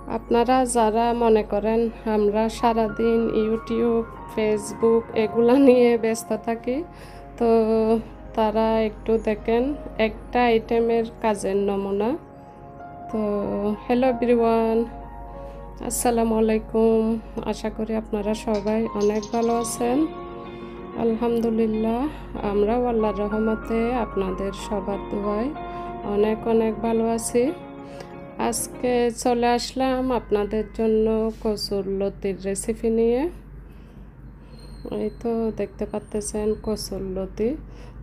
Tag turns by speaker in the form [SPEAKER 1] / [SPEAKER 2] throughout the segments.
[SPEAKER 1] আপনারা যারা মনে করেন আমরা সারাদিন ইউটিউব ফেসবুক এগুলা নিয়ে ব্যস্ত থাকি, তো তারা একটু দেখেন একটা আইটেমের কাজের নমুনা। তো হ্যালো এভরিওয়ান, আসসালামু আলাইকুম। আশা করি আপনারা সবাই অনেক ভালো আছেন। আলহামদুলিল্লাহ, আমরাও আল্লাহর রহমতে আপনাদের সবার দোয়ায় অনেক অনেক ভালো আছি। আজকে চলে আসলাম আপনাদের জন্য কচুর লতির রেসিপি নিয়ে। এই তো দেখতে পাচ্ছেন কচুর লতি।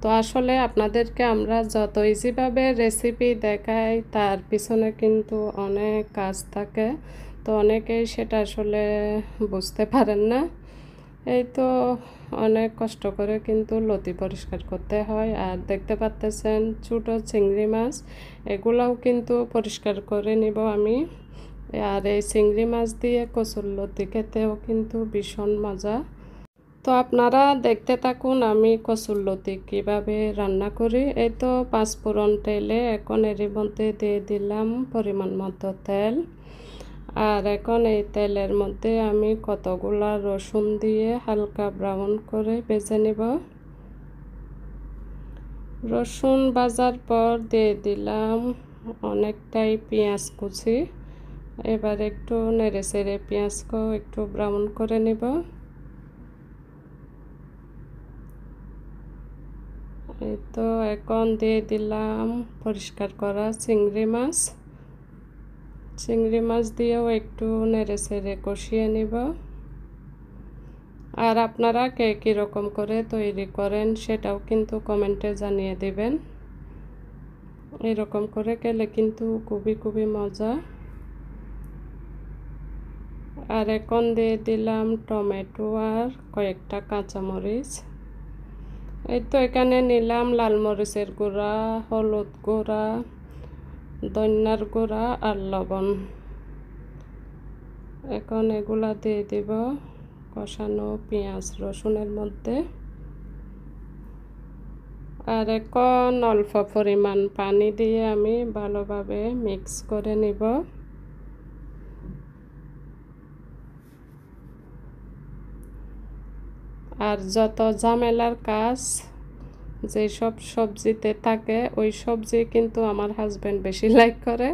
[SPEAKER 1] তো আসলে আপনাদেরকে আমরা যত ইজিভাবে রেসিপি দেখাই তার পিছনে কিন্তু অনেক কাজ থাকে, তো অনেকেই সেটা আসলে বুঝতে পারেন না। এই তো অনেক কষ্ট করে কিন্তু লতি পরিষ্কার করতে হয়। আর দেখতে পাচ্ছেন ছোটো চিংড়ি মাছ, এগুলাও কিন্তু পরিষ্কার করে নিব আমি। আর এই চিংড়ি মাছ দিয়ে কচুর লতি খেতেও কিন্তু ভীষণ মজা। তো আপনারা দেখতে থাকুন আমি কচুর লতি কীভাবে রান্না করি। এই তো পাঁচফোড়ন তেলে এখন এর মধ্যে দিয়ে দিলাম পরিমাণ মতো তেল। আর এখন এই তেলের মধ্যে আমি কতগুলা রসুন দিয়ে হালকা ব্রাউন করে ভেজে নেব। রসুন ভাজার পর দিয়ে দিলাম অনেকটাই পেঁয়াজ কুচি। এবার একটু নেড়ে চেড়ে পেঁয়াজকেও একটু ব্রাউন করে নেব। এই তো এখন দিয়ে দিলাম পরিষ্কার করা চিংড়ি মাছ। চিংড়ি মাছ দিয়েও একটু নেড়ে চেড়ে কষিয়ে নিব। আর আপনারা কে কীরকম করে তৈরি করেন সেটাও কিন্তু কমেন্টে জানিয়ে দেবেন। এরকম করে খেলে কিন্তু খুবই মজা। আর এখন দিয়ে দিলাম টমেটো আর কয়েকটা কাঁচামরিচ। এই তো এখানে নিলাম লাল মরিচের গুঁড়া, হলুদ গুঁড়া, ধনিয়ার গুঁড়া আর লবণ। এখন এগুলা দিয়ে দিব কষানো পেঁয়াজ রসুনের মধ্যে। আর এখন অল্প পরিমাণ পানি দিয়ে আমি ভালোভাবে মিক্স করে নিব। আর যত ঝামেলার কাজ যেসব সবজিতে থাকে ওই সবজি কিন্তু আমার হাজব্যান্ড বেশি লাইক করে।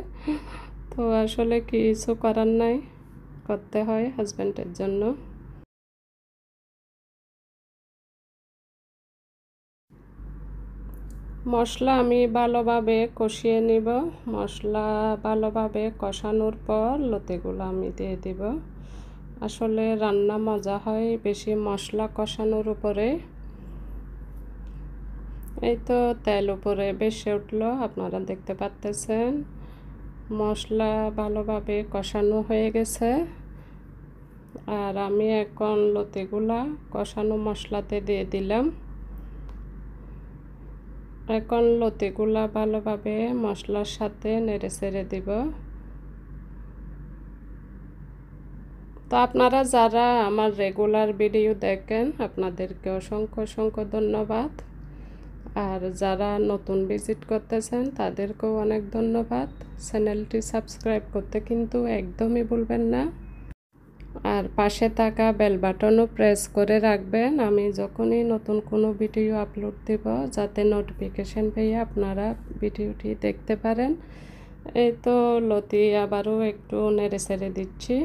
[SPEAKER 1] তো আসলে কিছু করার নাই, করতে হয় হাজব্যান্ডের জন্য। মশলা আমি ভালোভাবে কষিয়ে নিব। মশলা ভালোভাবে কষানোর পর লতিগুলো আমি দিয়ে দিব। আসলে রান্না মজা হয় বেশি মশলা কষানোর উপরে। এই তো তেল উপরে বেশি উঠলো, আপনারা দেখতে পাচ্ছেন মশলা ভালোভাবে কষানো হয়ে গেছে। আর আমি এখন লতিগুলা কষানো মশলাতে দিয়ে দিলাম। এখন লতিগুলা ভালোভাবে মশলার সাথে নেড়ে চেড়ে দিব। তো আপনারা যারা আমার রেগুলার ভিডিও দেখেন আপনাদেরকে অসংখ্য ধন্যবাদ। আর যারা নতুন ভিজিট করতেছেন তাদেরকেও অনেক ধন্যবাদ। চ্যানেলটি সাবস্ক্রাইব করতে কিন্তু একদমই ভুলবেন না। আর পাশে থাকা বেল বাটনও প্রেস করে রাখবেন, আমি যখনই নতুন কোনো ভিডিও আপলোড দেব যাতে নোটিফিকেশন পেয়ে আপনারা ভিডিওটি দেখতে পারেন। এই তো লতি আবারও একটু নেড়ে চেড়ে দিচ্ছি।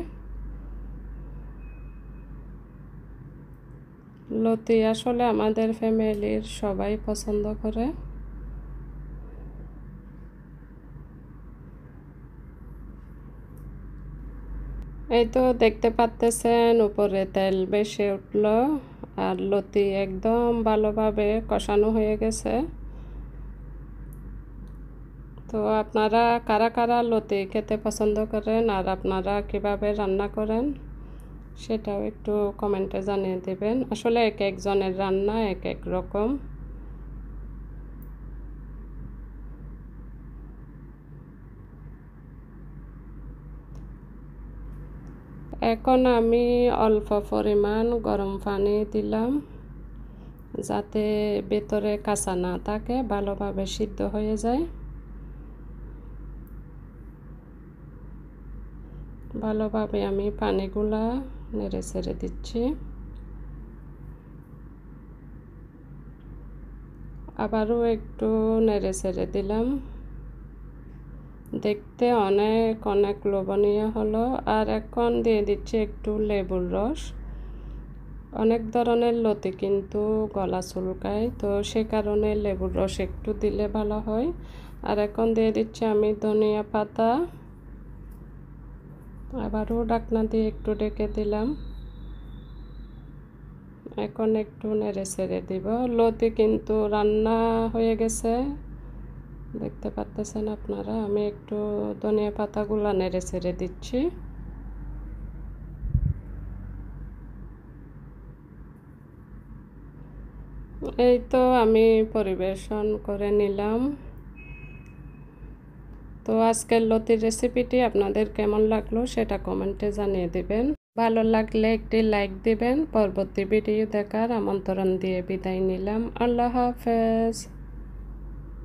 [SPEAKER 1] লতি আসলে আমাদের ফ্যামিলির সবাই পছন্দ করে। এই তো দেখতে পাচ্ছেন উপরে তেল বেশি উঠল আর লতি একদম ভালোভাবে কষানো হয়ে গেছে। তো আপনারা কারা কারা লতি খেতে পছন্দ করেন আর আপনারা কিভাবে রান্না করেন সেটাও একটু কমেন্টে জানিয়ে দেবেন। আসলে এক একজনের রান্না এক এক রকম। এখন আমি অল্প পরিমাণ গরম পানি দিলাম যাতে ভেতরে কাঁচা না থাকে, ভালোভাবে সিদ্ধ হয়ে যায়। ভালোভাবে আমি পানিগুলা নেড়ে ছেড়ে দিচ্ছি। আবারও একটু নেড়ে ছেড়ে দিলাম। দেখতে অনেক অনেক লোভনীয় হলো। আর এখন দিয়ে দিচ্ছি একটু লেবুর রস। অনেক ধরনের লতি কিন্তু গলা চুলকায়, তো সে কারণে লেবুর রস একটু দিলে ভালো হয়। আর এখন দিয়ে দিচ্ছি আমি ধনিয়া পাতা। আবারও ঢাকনা দিয়ে একটু ঢেকে দিলাম। এখন একটু নেড়ে ছেড়ে দিব। লতি কিন্তু রান্না হয়ে গেছে, দেখতে পাচ্ছেন আপনারা। আমি একটু ধনিয়া পাতাগুলো নেড়ে ছেড়ে দিচ্ছি। এই তো আমি পরিবেশন করে নিলাম। তো আজকের লতির রেসিপিটি আপনাদের কেমন লাগলো সেটা কমেন্টে জানিয়ে দিবেন। ভালো লাগলে একটি লাইক দিবেন। পরবর্তী ভিডিও দেখার আমন্ত্রণ দিয়ে বিদায় নিলাম। আল্লাহ হাফেজ।